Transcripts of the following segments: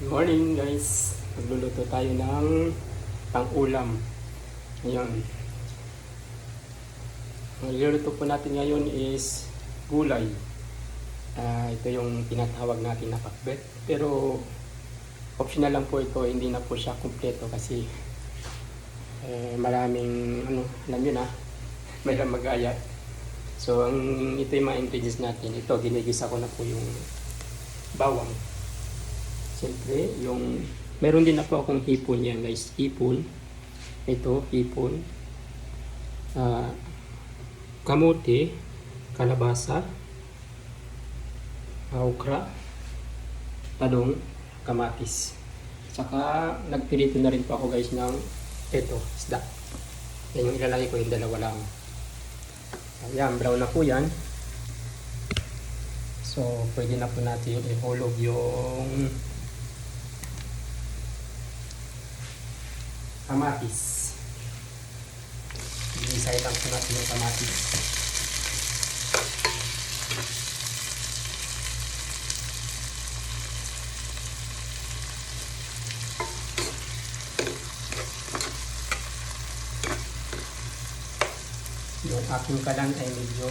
Good morning guys, magluluto tayo ng pang-ulam. Ngayon, ang niluluto po natin ngayon is gulay. Ito yung tinatawag natin na pakbet. Pero optional lang po ito, hindi na po siya kumpleto kasi maraming alam nyo na, may mag-ayat. So ito yung mga ingredients natin. Ito, ginigisa ko na po yung bawang. Siyempre, meron din ako akong hipon yan guys. Hipon. Ito, hipon. Kamote, kalabasa, okra, talong, kamatis. Saka, nagpirito na rin po ako guys ng ito, isda. Yan yung ilalagay ko, yung dalawa lang. Ayan, brown na po yan. So, pwede na po natin ihulog yung kamatis. Iisay lang po natin yung kamatis. Yung aking kalan ay medyo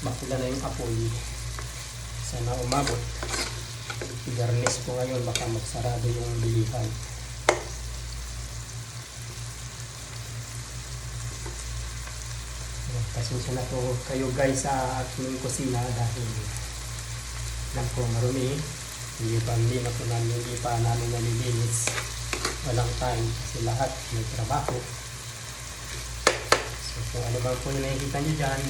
makula na yung apoy. Sana umabot. I-garnish ko ngayon, baka magsarado yung bilihan. Pasensya na po kayo guys sa aking kusina dahil lang po marumi. Hindi pa namin nalilinis. Walang time kasi lahat may trabaho. So kung ano ba po yung nakikita nyo dyan,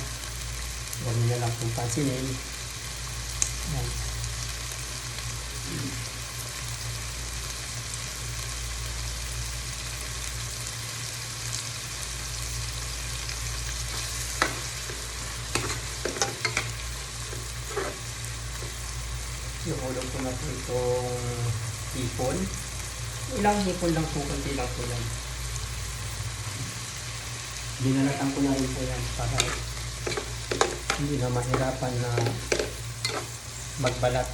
huwag nyo na lang pong pansinin. Yan. Ihulog ko na po itong hipon. Ilang hipon lang po, kunti lang po yan. Binalatan ko na rin po yan para hindi na mahirapan na magbalat.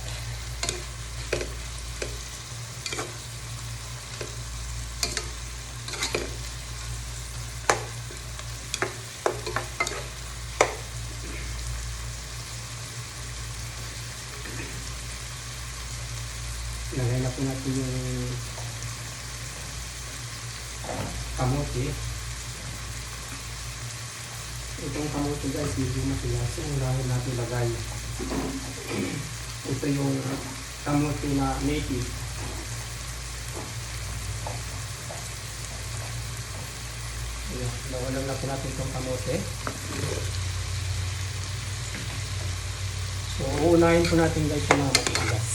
Lagay na po natin yung kamote. Itong kamote guys, medyo matigas. So, unahin natin lagay. Ito yung kamote na native. Ayan, nawalan na po natin itong kamote. So, uunahin po natin guys yung mga matigas.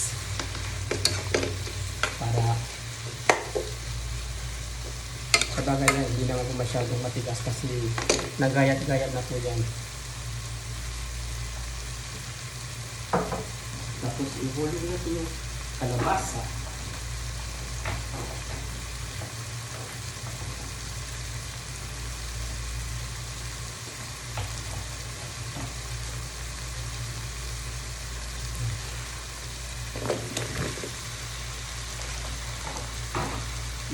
Sabagay na, hindi naman po masyadong matigas kasi nagayat-gayat na po yan. Tapos ihulog natin yung kalabasa.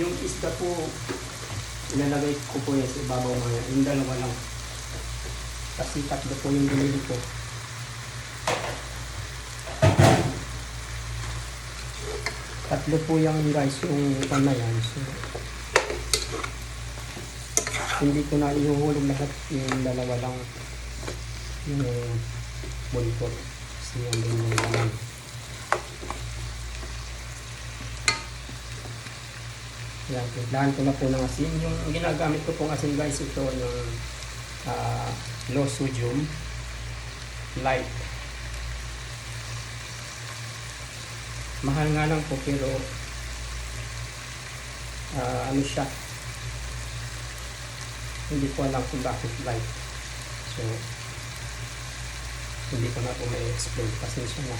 Yung isda po, ilalagay ko po yan sa ibabaw ngayon. Yung dalawa lang. Kasi tatlo po yung binili ko. Tatlo po yung guys, yung pan na yan. So, hindi ko na ihuhulog lahat. Yung dalawa lang yung buntot. Kasi yung din yung laman. Yan, lahan ko na po ng asin. Yung ginagamit ko pong asin guys, ito yung low sodium light. Mahal nga lang po pero ano siya, hindi ko alam kung bakit light. So hindi ko na po may explain, pasensya na.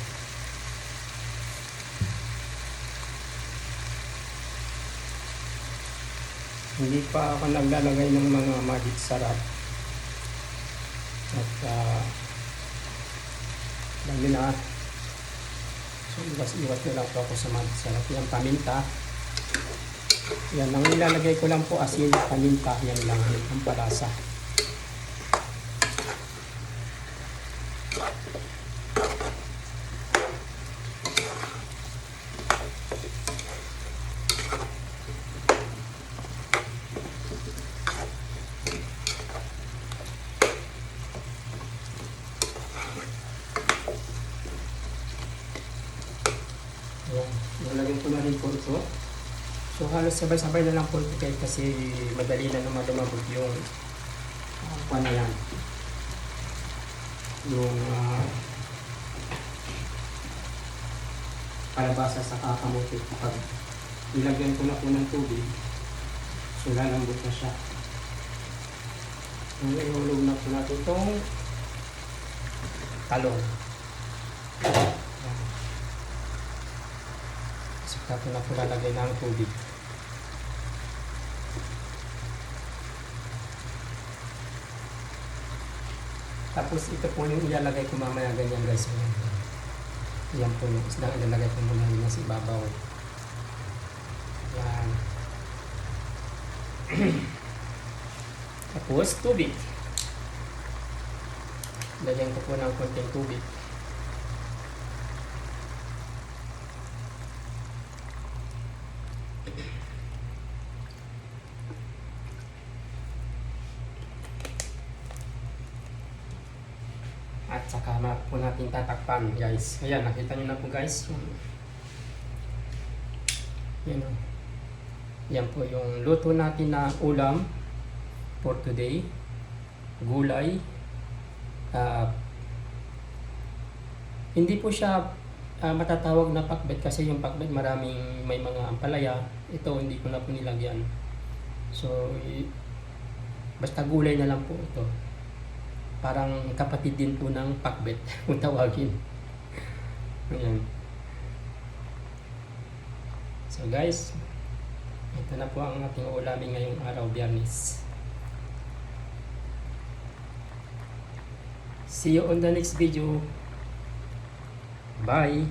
Hindi pa ako naglalagay ng mga magic sarap. At alam nyo na, so Iwas na lang po ako sa mga sarap. Yung paminta. Yan, ang ilalagay ko lang po asin, paminta. Yan lang ang palasa. Ayan, nalagyan ko na rin po ito. So halos sabay-sabay na lang po ito kasi madali na naman lumabog yung na yan. Yung kalabasa sa kakamote. Kapag nilagyan ko na po ng tubig, so lalambot na siya. So ihulog na po natin itong talong. Saka na po lalagay ng tubig. Tapos ito po yung ilalagay ko mamaya ganyan guys. Yan po yung isda ilalagay ko muna yun sa ibabaw. Yan. Tapos tubig. Lagyan ko po ng konting tubig. At saka po natin tatakpan guys. Ayan, nakita nyo na po guys. Yan, yan po yung luto natin na ulam for today. Gulay. Hindi po siya matatawag na pakbet kasi yung pakbet maraming may mga ampalaya. Ito hindi ko na po nilagyan. So, basta gulay na lang po ito. Parang kapatid din po ng pakbet kung tawagin. Ayan. So guys, ito na po ang ating ulamin ngayong araw, Biyernes. See you on the next video. Bye!